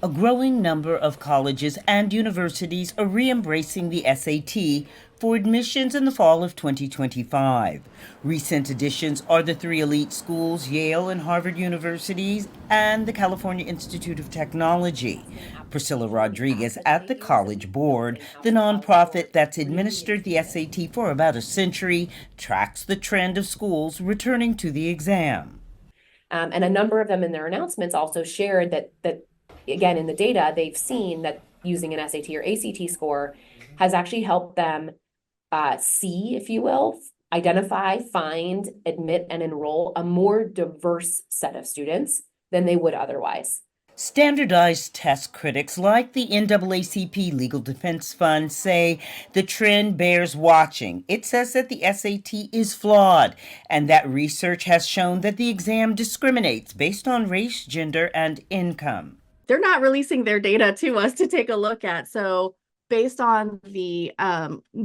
A growing number of colleges and universities are re-embracing the SAT for admissions in the fall of 2025. Recent additions are the three elite schools, Yale and Harvard universities, and the California Institute of Technology. Priscilla Rodriguez at the College Board, the nonprofit that's administered the SAT for about a century, tracks the trend of schools returning to the exam. And a number of them in their announcements also shared that again, in the data, they've seen that using an SAT or ACT score has actually helped them see, if you will, identify, find, admit, and enroll a more diverse set of students than they would otherwise. Standardized test critics like the NAACP Legal Defense Fund say the trend bears watching. It says that the SAT is flawed and that research has shown that the exam discriminates based on race, gender, and income. They're not releasing their data to us to take a look at. So based on the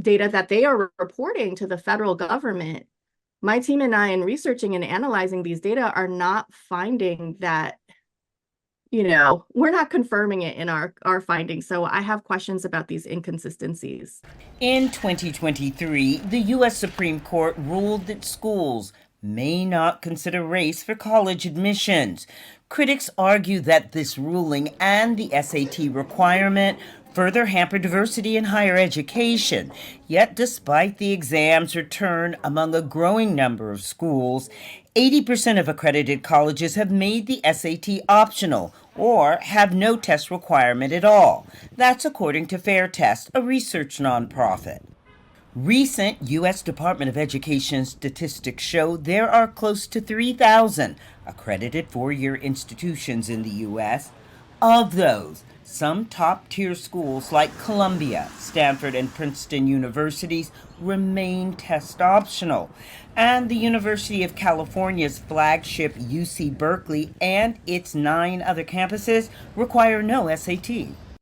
data that they are reporting to the federal government, my team and I, in researching and analyzing these data, are not finding that, we're not confirming it in our findings. So I have questions about these inconsistencies. In 2023, the U.S. Supreme Court ruled that schools may not consider race for college admissions. Critics argue that this ruling and the SAT requirement further hamper diversity in higher education. Yet, despite the exam's return among a growing number of schools, 80% of accredited colleges have made the SAT optional or have no test requirement at all. That's according to Fair Test, a research nonprofit. Recent U.S. Department of Education statistics show there are close to 3,000 accredited four-year institutions in the U.S. Of those, some top-tier schools like Columbia, Stanford, and Princeton universities remain test optional. And the University of California's flagship UC Berkeley and its 9 other campuses require no SAT.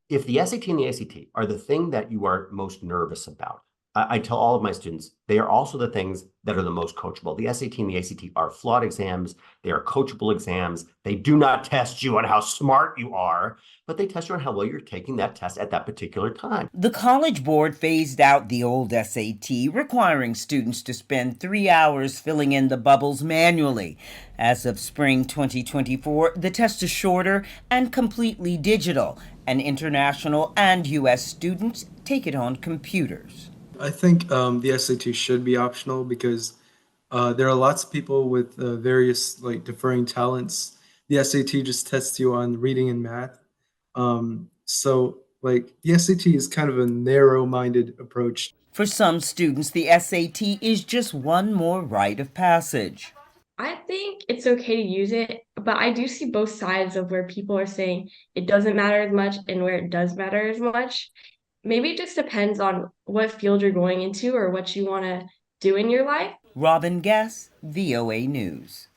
If the SAT and the ACT are the thing that you are most nervous about, I tell all of my students, they are also the things that are the most coachable. The SAT and the ACT are flawed exams. They are coachable exams. They do not test you on how smart you are, but they test you on how well you're taking that test at that particular time. The College Board phased out the old SAT, requiring students to spend 3 hours filling in the bubbles manually. As of spring 2024, the test is shorter and completely digital, and international and U.S. students take it on computers. I think the SAT should be optional because there are lots of people with various differing talents. The SAT just tests you on reading and math. So the SAT is kind of a narrow-minded approach. For some students, the SAT is just one more rite of passage. I think it's okay to use it, but I do see both sides of where people are saying it doesn't matter as much and where it does matter as much. Maybe it just depends on what field you're going into or what you want to do in your life. Robin Guess, VOA News.